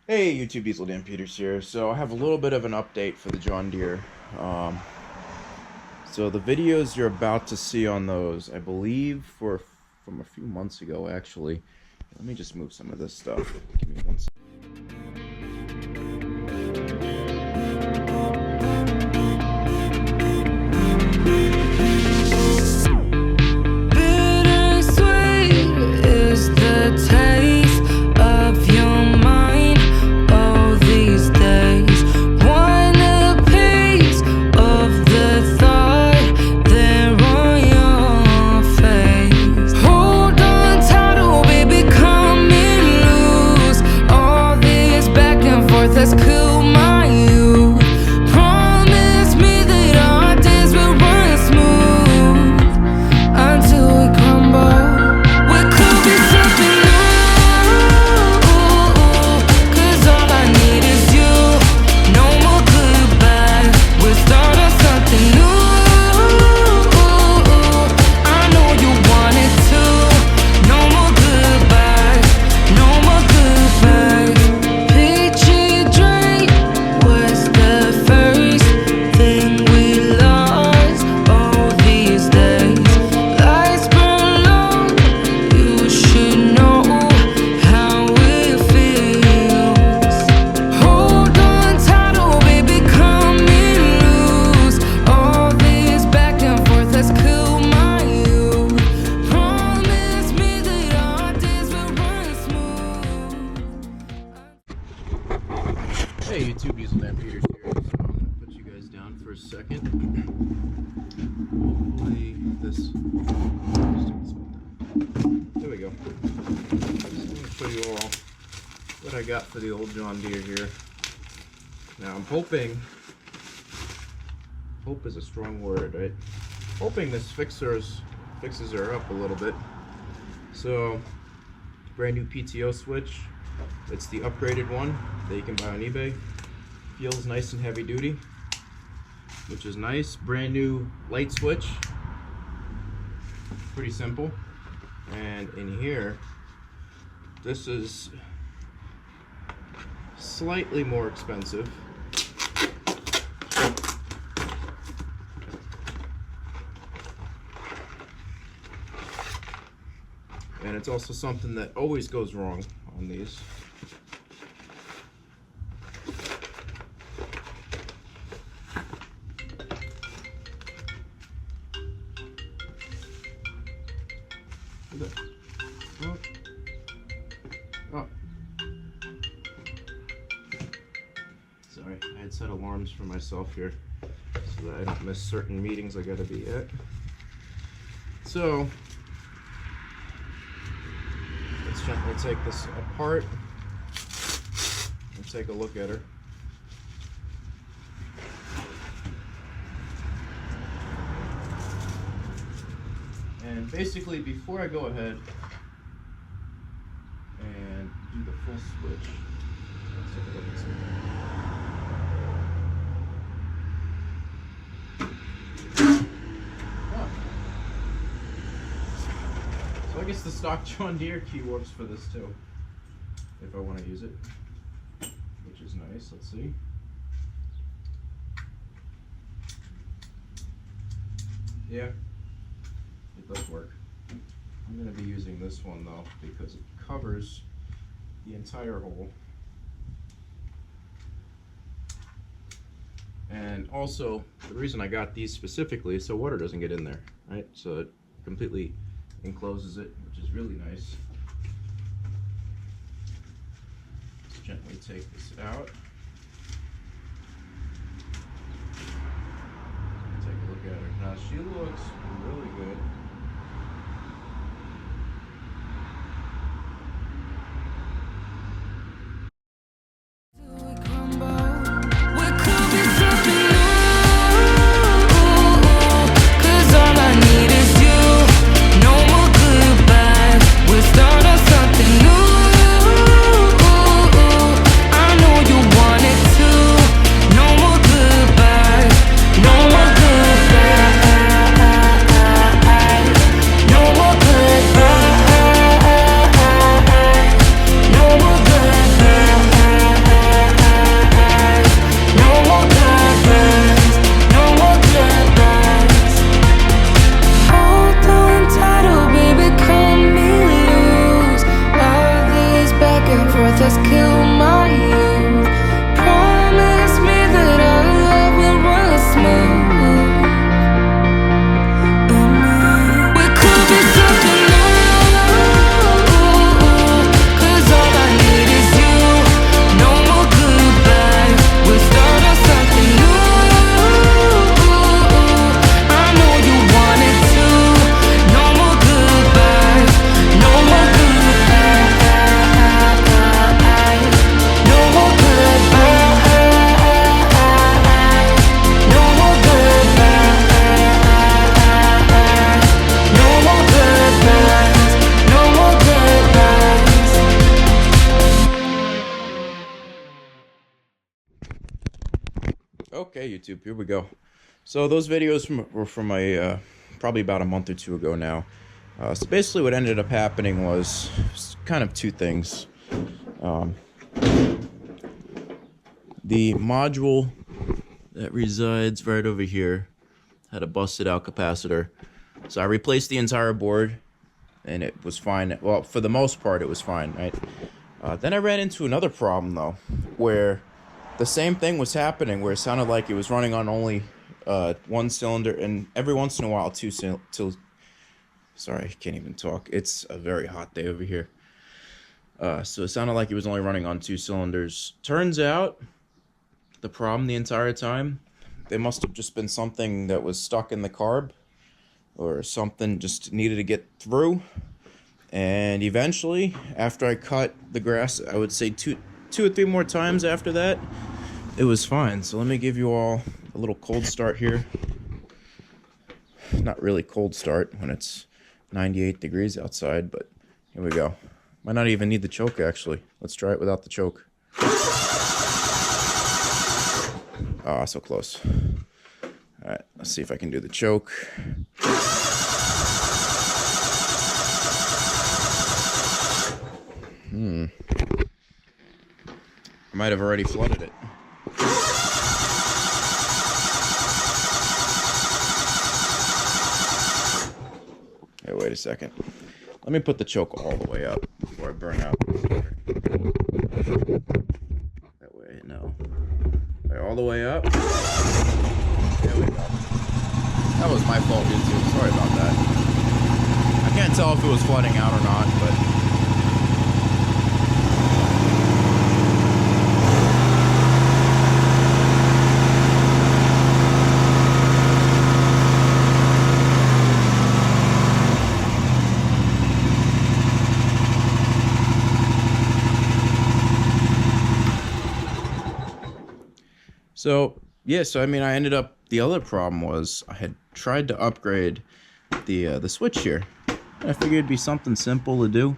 Hey YouTube, Diesel Dan Peters here. So I have a little bit of an update for the John Deere. So the videos you're about to see on those, I believe, from a few months ago actually. Let me just move some of this stuff. Give me one second. Hey YouTube, Diesel Dan Peters here. So I'm going to put you guys down for a second. Hopefully this... There we go. So I'm going to show you all what I got for the old John Deere here. Now I'm hoping... Hope is a strong word, right? Hoping this fixes her up a little bit. So, brand new Pto Switch. It's the upgraded one that you can buy on eBay. Feels nice and heavy duty, which is nice. Brand new light switch. Pretty simple. And in here, this is slightly more expensive. And it's also something that always goes wrong on these. Oh. Sorry, I had set alarms for myself here so that I don't miss certain meetings I gotta be at. So, let's gently take this apart and take a look at her. And basically, before I go ahead and do the full switch, let's take a look at something. Oh. So I guess the stock John Deere key works for this too, if I want to use it, which is nice. Let's see. Yeah. It does work. I'm going to be using this one though because it covers the entire hole. And also, the reason I got these specifically is so water doesn't get in there, right? So it completely encloses it, which is really nice. Let's gently take this out. Take a look at her. Now she looks really good. earth has killed my youth. Promise me that our love will run smooth. We could be something new, 'cause all I need is you. No more goodbyes, we'll start on something new. I know you want it too. No more goodbyes, no more goodbyes, no more goodbyes, no more goodbyes, no more goodbyes, no more goodbyes. Okay, YouTube, here we go. So those videos were from my probably about a month or two ago now. So basically what ended up happening was kind of two things. The module that resides right over here had a busted out capacitor. So I replaced the entire board and it was fine. Well, for the most part it was fine, right? Then I ran into another problem though, where the same thing was happening, where it sounded like it was running on only one cylinder, and every once in a while sorry, I can't even talk. It's a very hot day over here. So it sounded like it was only running on 2 cylinders. Turns out, the problem the entire time, there must have just been something that was stuck in the carb, or something just needed to get through. And eventually, after I cut the grass, I would say two or three more times after that, it was fine. So let me give you all a little cold start here. Not really cold start when it's 98 degrees outside, but here we go. Might not even need the choke, actually. Let's try it without the choke. Ah, so close. Alright, let's see if I can do the choke. I might have already flooded it. Hey, wait a second. Let me put the choke all the way up before I burn out. That way, no. Right, all the way up. There we go. That was my fault, YouTube. Sorry about that. I can't tell if it was flooding out or not, but... So, yeah, I mean, I ended up, the other problem was I had tried to upgrade the switch here. I figured it'd be something simple to do.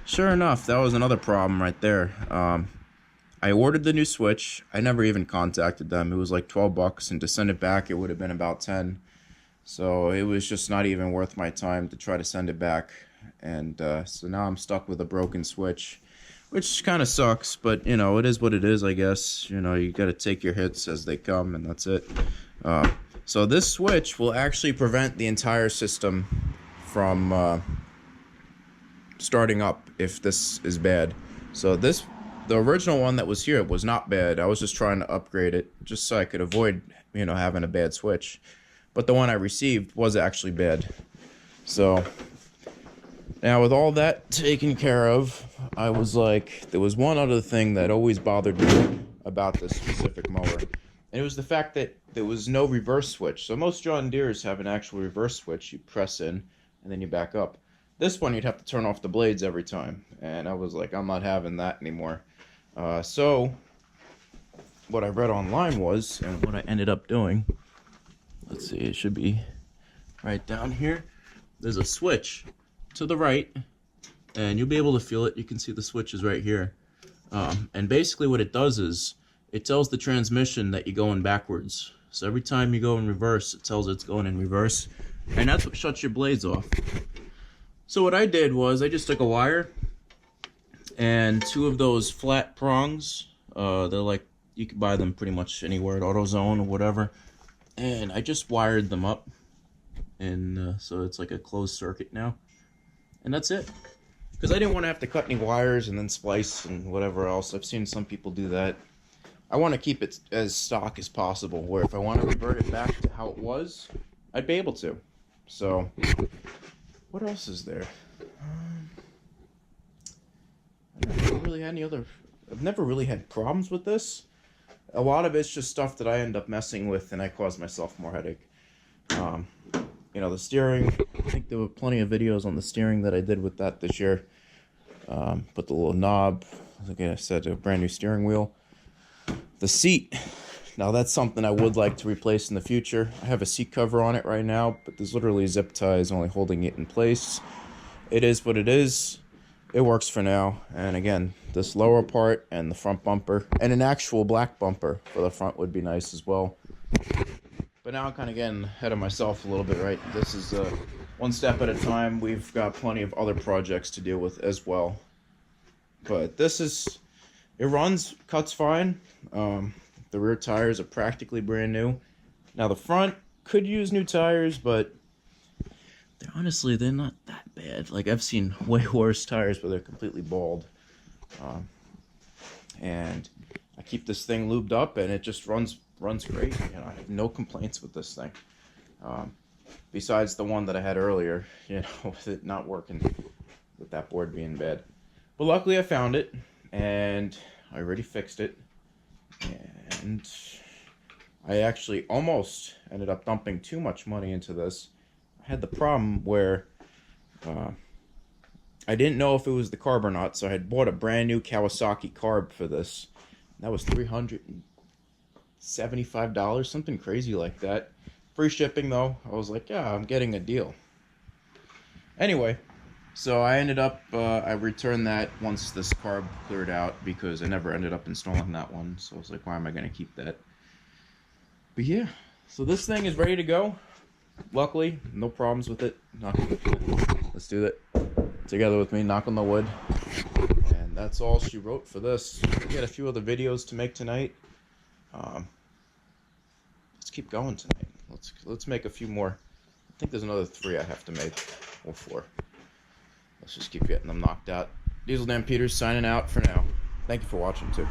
Sure enough, that was another problem right there. I ordered the new switch. I never even contacted them. It was like 12 bucks, and to send it back, it would have been about 10. So it was just not even worth my time to try to send it back. And so now I'm stuck with a broken switch, which kind of sucks, but, you know, it is what it is, I guess. You know, you got to take your hits as they come, and that's it. So this switch will actually prevent the entire system from starting up if this is bad. So the original one that was here was not bad. I was just trying to upgrade it just so I could avoid, you know, having a bad switch. But the one I received was actually bad. So... now, with all that taken care of, I was like, there was one other thing that always bothered me about this specific mower. And it was the fact that there was no reverse switch. So most John Deeres have an actual reverse switch. You press in, and then you back up. This one, you'd have to turn off the blades every time. And I was like, I'm not having that anymore. So, what I read online was, and what I ended up doing, let's see, it should be right down here. There's a switch to the right, and you'll be able to feel it. You can see the switches right here. And basically what it does is it tells the transmission that you're going backwards. So every time you go in reverse, it tells it it's going in reverse, and that's what shuts your blades off. So what I did was I just took a wire and 2 of those flat prongs. They're like, you can buy them pretty much anywhere at AutoZone or whatever, and I just wired them up, and so it's like a closed circuit now. And that's it. because I didn't want to have to cut any wires and then splice and whatever else. I've seen some people do that. I want to keep it as stock as possible, where if I want to revert it back to how it was, I'd be able to. So, what else is there? I've never really had problems with this. A lot of it's just stuff that I end up messing with, and I cause myself more headache. You know, the steering, I think there were plenty of videos on the steering that I did with that this year. Put the little knob, like I said, a brand new steering wheel. The seat, now that's something I would like to replace in the future. I have a seat cover on it right now, but there's literally zip ties only holding it in place. It is what it is. It works for now. And again, this lower part and the front bumper, and an actual black bumper for the front would be nice as well. But now I'm kind of getting ahead of myself a little bit, right? This is one step at a time. We've got plenty of other projects to deal with as well. But this is, it runs, cuts fine. The rear tires are practically brand new. Now the front could use new tires, but they're not that bad. Like, I've seen way worse tires where they're completely bald. And I keep this thing lubed up, and it just runs great. You know, I have no complaints with this thing. Besides the one that I had earlier, you know, with it not working, with that board being bad. But luckily I found it, and I already fixed it. And I actually almost ended up dumping too much money into this. I had the problem where I didn't know if it was the carb or not, so I had bought a brand new Kawasaki carb for this. That was $375, something crazy like that. Free shipping though. I was like, yeah, I'm getting a deal. Anyway, so I ended up, I returned that once this carb cleared out, because I never ended up installing that one. So I was like, why am I going to keep that? But yeah, so this thing is ready to go. Luckily, no problems with it. Let's do that together with me, knock on the wood. And that's all she wrote for this. We got a few other videos to make tonight. Let's keep going tonight. Let's make a few more. I think there's another 3 I have to make, or 4. Let's just keep getting them knocked out. Diesel Dan Peters signing out for now. Thank you for watching too.